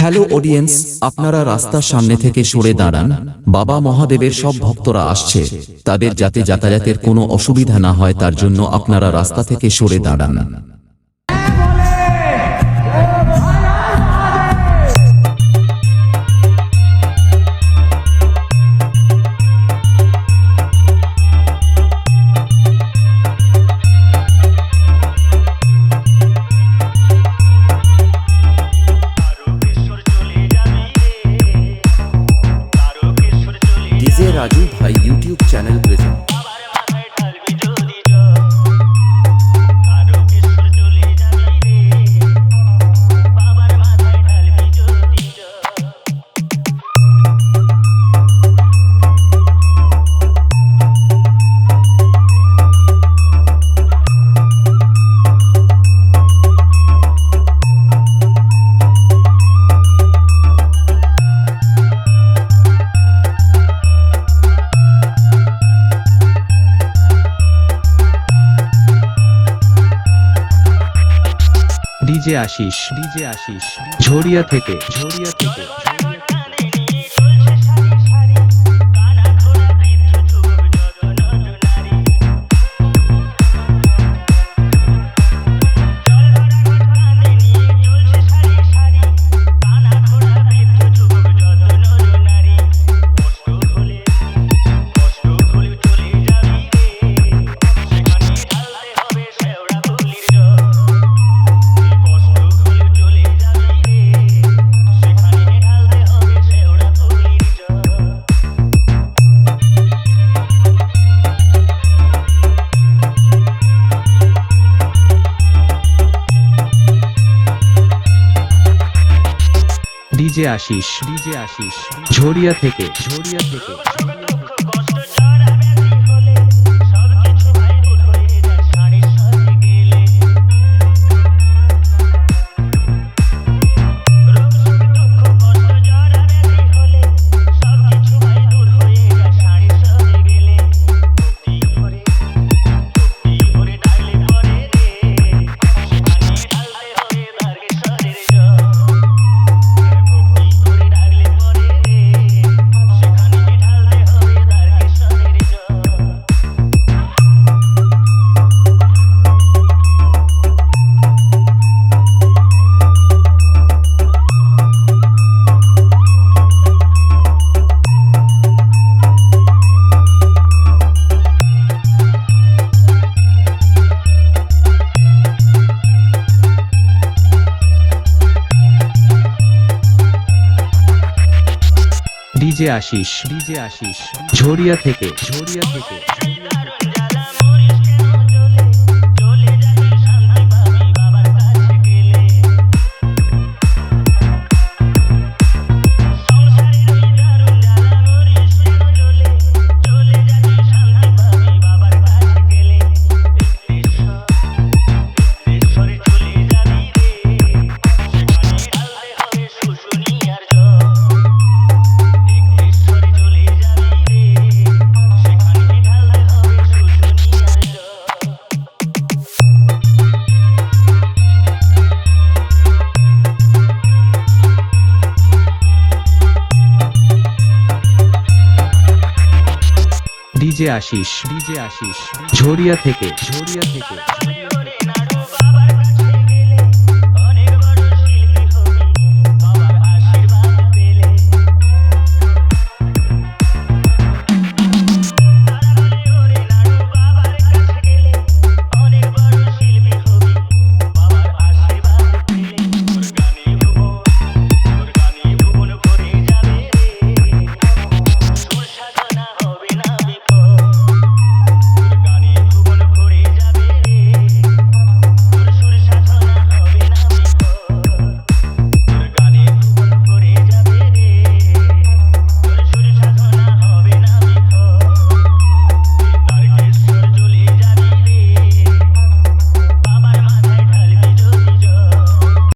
Hello audience, আপনারা রাস্তার সামনে থেকে সরে দাঁড়ান। বাবা মহাদেবের সব ভক্তরা আসছে, তাদের যাতে যাতায়াতের কোনো অসুবিধা না হয় তার জন্য আপনারা রাস্তা থেকে সরে দাঁড়ান। डीजे राजू भाई यूट्यूब चैनल प्रेजेंट। डीजे आशीष झोरिया থেকে डीजे आशीष झोरिया থেকে डीजे आशीष झोरिया থেকে डीजे आशीष झोरिया থেকে